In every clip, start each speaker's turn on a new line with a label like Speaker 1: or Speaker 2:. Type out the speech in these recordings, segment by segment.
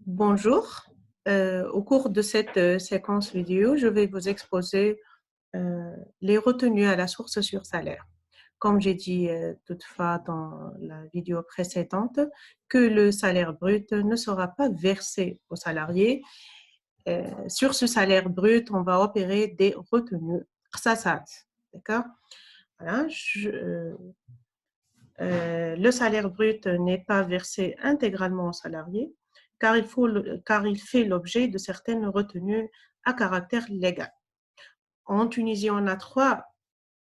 Speaker 1: Bonjour. Au cours de cette séquence vidéo, je vais vous exposer les retenues à la source sur salaire. Comme j'ai dit toutefois dans la vidéo précédente, que le salaire brut ne sera pas versé aux salariés. Sur ce salaire brut, on va opérer des retenues. Ça, d'accord? Voilà. Le salaire brut n'est pas versé intégralement aux salariés car il fait l'objet de certaines retenues à caractère légal. En Tunisie, on a trois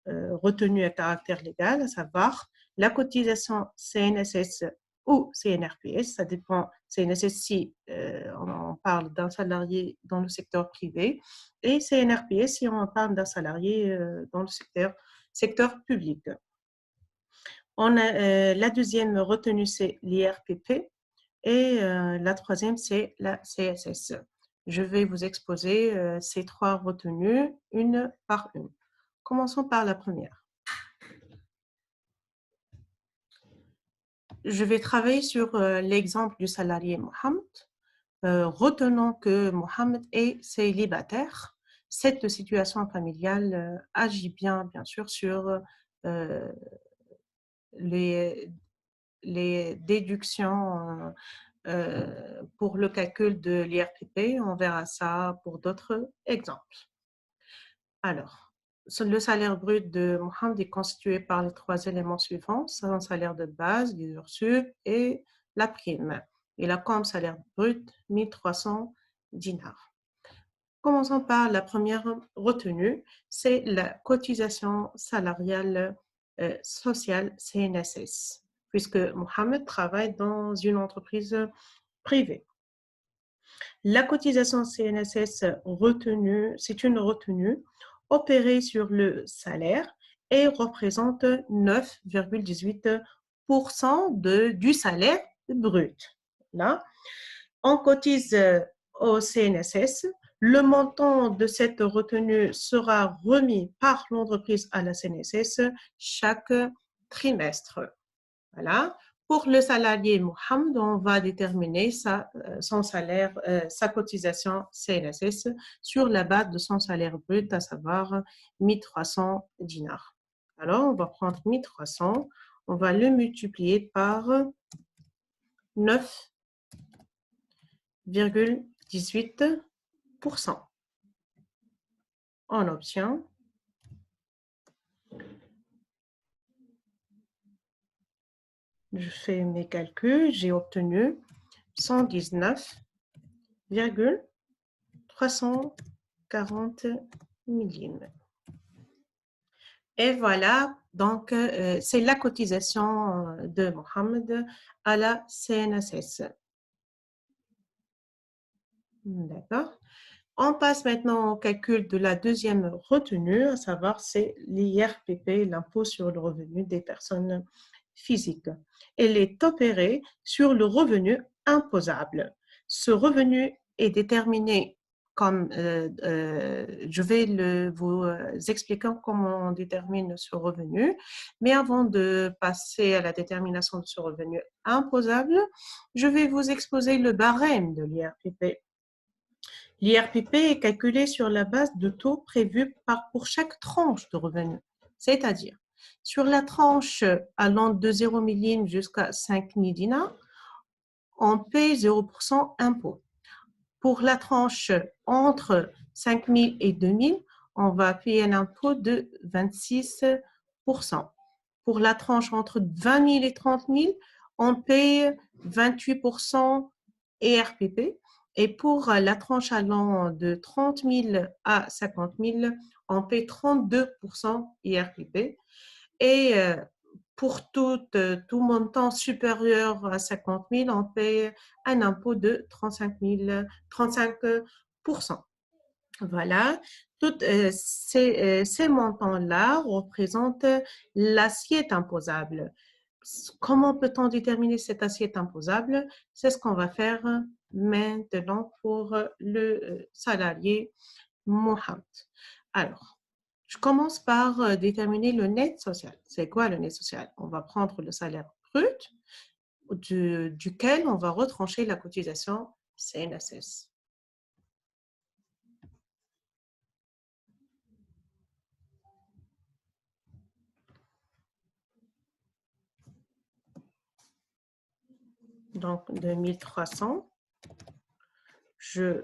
Speaker 1: retenues à caractère légal, à savoir la cotisation CNSS ou CNRPS, ça dépend, CNSS si on parle d'un salarié dans le secteur privé, et CNRPS si on parle d'un salarié dans le secteur public. La deuxième retenue, c'est l'IRPP et la troisième, c'est la CSS. Je vais vous exposer ces trois retenues une par une. Commençons par la première. Je vais travailler sur l'exemple du salarié Mohamed. Retenons que Mohamed est célibataire. Cette situation familiale agit bien sûr, sur les déductions pour le calcul de l'IRPP. On verra ça pour d'autres exemples. Alors, le salaire brut de Mohamed est constitué par les trois éléments suivants, son salaire de base, les heures sup et la prime. Il a comme salaire brut 1300 dinars. Commençons par la première retenue, c'est la cotisation salariale sociale CNSS, puisque Mohamed travaille dans une entreprise privée. La cotisation CNSS retenue, c'est une retenue opérée sur le salaire et représente 9,18% du salaire brut. Là, on cotise au CNSS. Le montant de cette retenue sera remis par l'entreprise à la CNSS chaque trimestre. Voilà. Pour le salarié Mohamed, on va déterminer son salaire, sa cotisation CNSS sur la base de son salaire brut, à savoir 1300 dinars. Alors, on va prendre 1300, on va le multiplier par 9,18%. On obtient je fais mes calculs, j'ai obtenu 119,340 millimètres. Et voilà, donc c'est la cotisation de Mohamed à la CNSS. D'accord. On passe maintenant au calcul de la deuxième retenue, à savoir c'est l'IRPP, l'impôt sur le revenu des personnes physiques. Elle est opérée sur le revenu imposable. Ce revenu est déterminé comme, je vais vous expliquer comment on détermine ce revenu, mais avant de passer à la détermination de ce revenu imposable, je vais vous exposer le barème de l'IRPP. L'IRPP est calculé sur la base de taux prévus pour chaque tranche de revenus, c'est-à-dire sur la tranche allant de 0 000 jusqu'à 5 000 dinars, on paye 0% impôt. Pour la tranche entre 5 000 et 2 000, on va payer un impôt de 26%. Pour la tranche entre 20 000 et 30 000, on paye 28% IRPP. Et pour la tranche allant de 30 000 à 50 000, on paye 32% IRPP. Et pour tout montant supérieur à 50 000, on paye un impôt de 35%. Voilà, toutes ces montants-là représentent l'assiette imposable. Comment peut-on déterminer cette assiette imposable? C'est ce qu'on va faire maintenant pour le salarié Mohamed. Alors, je commence par déterminer le net social. C'est quoi le net social? On va prendre le salaire brut duquel on va retrancher la cotisation CNSS. Donc, 2300, je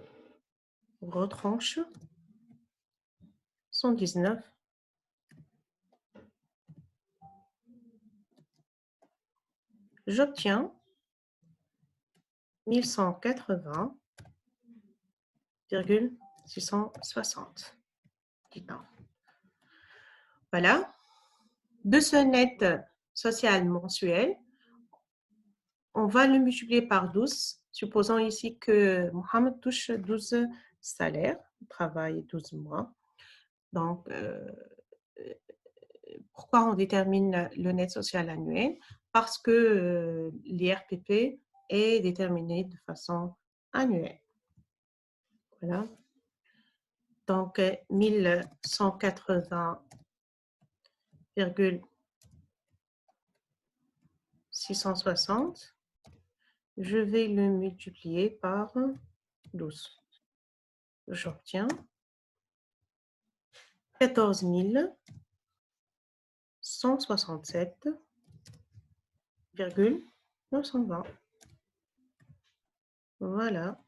Speaker 1: retranche 119. J'obtiens 1180,660. Voilà. De ce net social mensuel, on va le multiplier par 12. Supposons ici que Mohamed touche 12 salaires, il travaille 12 mois. Donc, pourquoi on détermine le net social annuel? Parce que l'IRPP est déterminé de façon annuelle. Voilà. Donc, 1180,660, je vais le multiplier par 12. J'obtiens 14 167,920. Voilà,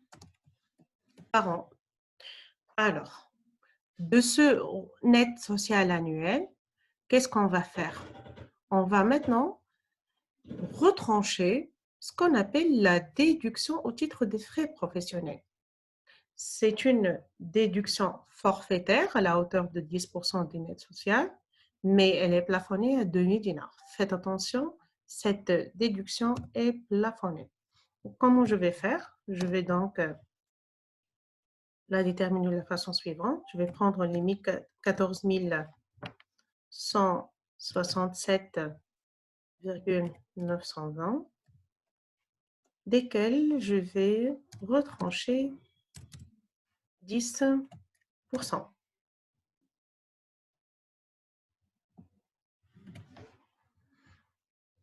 Speaker 1: par an. Alors, de ce net social annuel, qu'est-ce qu'on va faire? On va maintenant retrancher ce qu'on appelle la déduction au titre des frais professionnels. C'est une déduction forfaitaire à la hauteur de 10% du net social, mais elle est plafonnée à 2000 dinars. Faites attention, cette déduction est plafonnée. Comment je vais faire? Je vais donc la déterminer de la façon suivante. Je vais prendre les 14 167,920, desquels je vais retrancher 10%.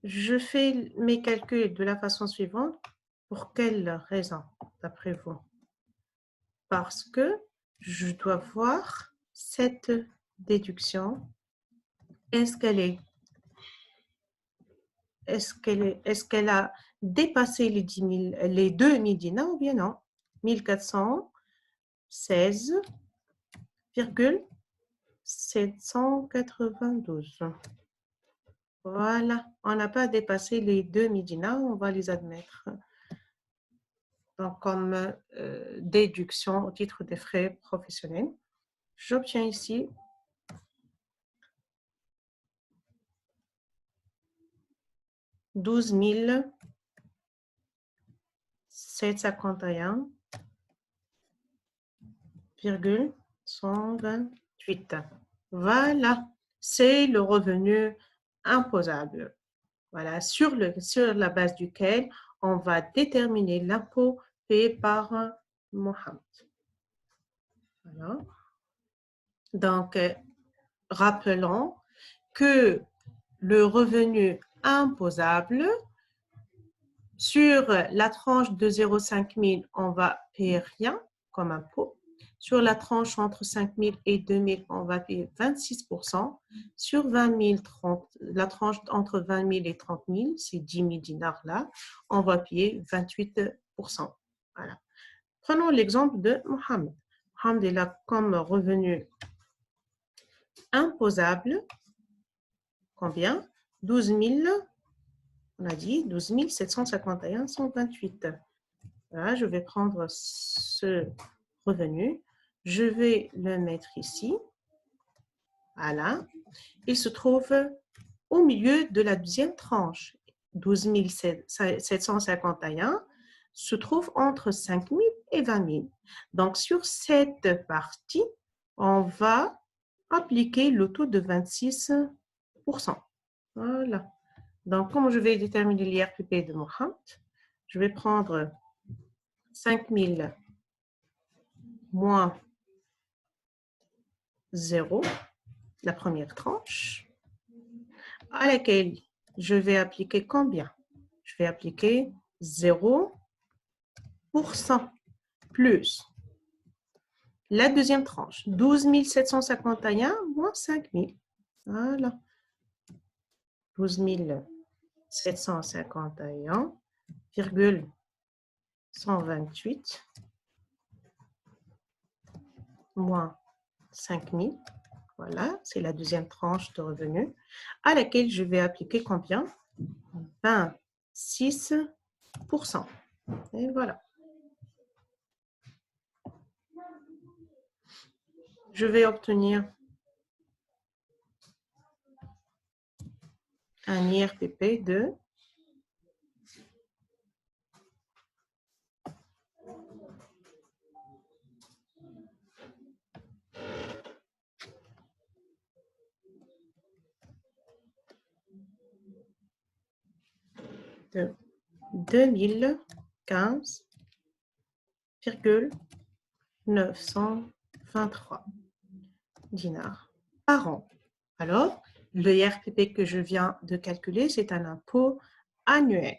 Speaker 1: Je fais mes calculs de la façon suivante. Pour quelle raison, d'après vous? Parce que je dois voir cette déduction. Est-ce qu'elle a dépassé les 2000 dinars ou bien non? 1416,792. Voilà, on n'a pas dépassé les 2000 dinars, on va les admettre. Donc, comme déduction au titre des frais professionnels. J'obtiens ici 12 751,128. Voilà, c'est le revenu imposable. Voilà, sur la base duquel on va déterminer l'impôt payé par Mohamed. Voilà. Donc, rappelons que le revenu imposable, sur la tranche de 0,5 000, on va payer rien comme impôt. Sur la tranche entre 5 000 et 2 000, on va payer 26%. Sur 20 000, la tranche entre 20 000 et 30 000, c'est 10 000 dinars là, on va payer 28%. Voilà. Prenons l'exemple de Mohamed. Mohamed est là comme revenu imposable. Combien? 12 000, on a dit 12 751,128. Voilà, je vais prendre ce revenu, je vais le mettre ici. Voilà, il se trouve au milieu de la deuxième tranche. 12 751 se trouve entre 5 000 et 20 000. Donc, sur cette partie, on va appliquer le taux de 26%. Voilà. Donc, comme je vais déterminer l'IRPP de Mohamed, je vais prendre 5 000 moins 0, la première tranche, à laquelle je vais appliquer combien? Je vais appliquer 0%. plus la deuxième tranche, 12 751 moins 5 000. Voilà. 12 751,128 moins 5 000. Voilà, c'est la deuxième tranche de revenus à laquelle je vais appliquer combien? 26%. Et voilà. Je vais obtenir un IRPP de 2015,923 dinars par an. Alors, le IRPP que je viens de calculer, c'est un impôt annuel.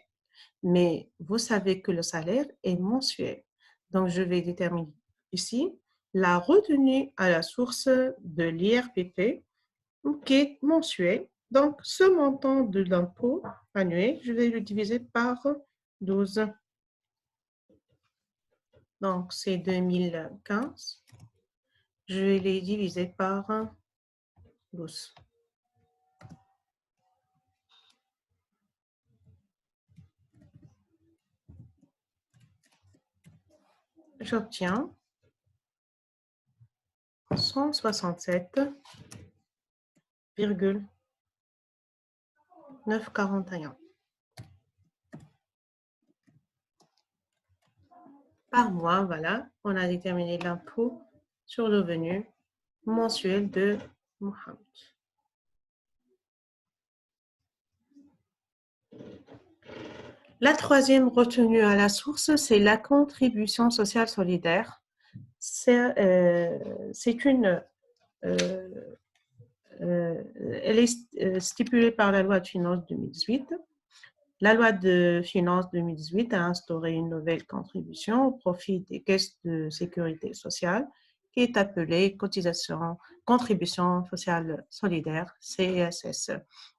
Speaker 1: Mais vous savez que le salaire est mensuel. Donc, je vais déterminer ici la retenue à la source de l'IRPP qui est mensuel. Donc, ce montant de l'impôt annuel, je vais le diviser par 12. Donc, c'est 2015. Je vais les diviser par 12. J'obtiens 167,941 par mois. Voilà, on a déterminé l'impôt sur le revenu mensuel de Mohamed. La troisième retenue à la source, c'est la contribution sociale solidaire. Elle est stipulée par la loi de finances 2018. La loi de finances 2018 a instauré une nouvelle contribution au profit des caisses de sécurité sociale qui est appelée contribution sociale solidaire, CSS.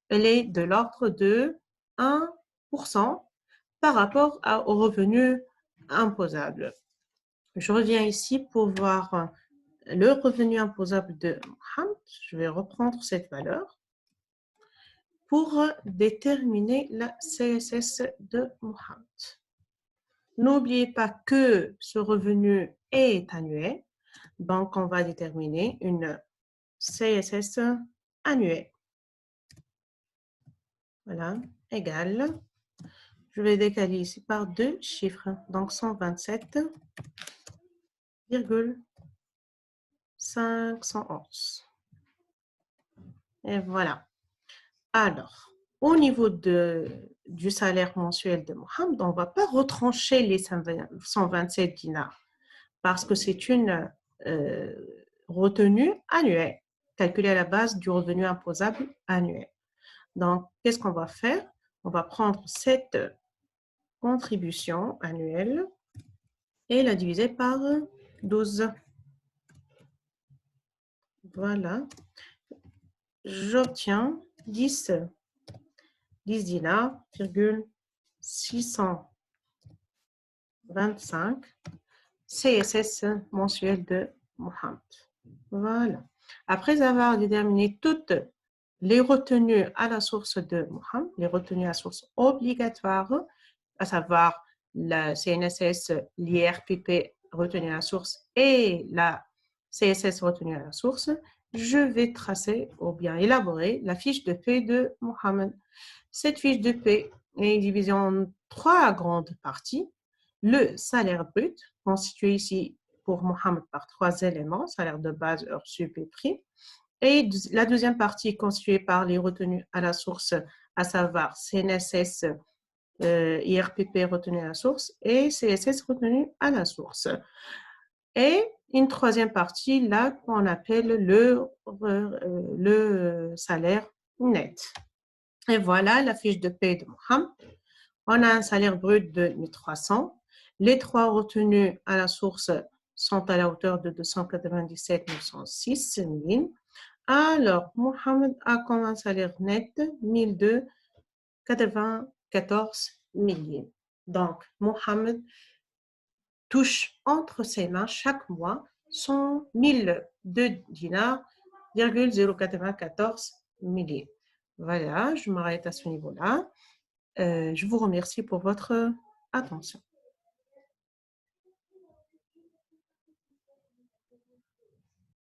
Speaker 1: Elle est de l'ordre de 1% par rapport aux revenus imposables. Je reviens ici pour voir le revenu imposable de Mohamed. Je vais reprendre cette valeur pour déterminer la CSS de Mohamed. N'oubliez pas que ce revenu est annuel, donc on va déterminer une CSS annuelle. Voilà, égale. Je vais décaler ici par deux chiffres, donc 127,511. Et voilà. Alors, au niveau du salaire mensuel de Mohamed, on ne va pas retrancher les 127 dinars parce que c'est une retenue annuelle, calculée à la base du revenu imposable annuel. Donc, qu'est-ce qu'on va faire? On va prendre cette contribution annuelle et la diviser par 12. Voilà. J'obtiens 10 dinars, 625 CSS mensuel de Mohamed. Voilà. Après avoir déterminé toutes les retenues à la source de Mohamed, les retenues à source obligatoires, à savoir la CNSS, l'IRPP retenue à la source et la CSS retenue à la source, je vais tracer ou bien élaborer la fiche de paie de Mohamed. Cette fiche de paie est divisée en trois grandes parties. Le salaire brut, constitué ici pour Mohamed par trois éléments, salaire de base, heure sup et prix. Et la deuxième partie est constituée par les retenues à la source, à savoir CNSS, IRPP retenu à la source et CSS retenu à la source. Et une troisième partie, là, qu'on appelle le salaire net. Et voilà la fiche de paie de Mohamed. On a un salaire brut de 1 300 Les 3 retenues à la source sont à la hauteur de 297 906 000. Alors, Mohamed a comme un salaire net 1294 milliers. Donc, Mohamed touche entre ses mains chaque mois 1002 dinars, 0,094 milliers. Voilà, je m'arrête à ce niveau-là. Je vous remercie pour votre attention.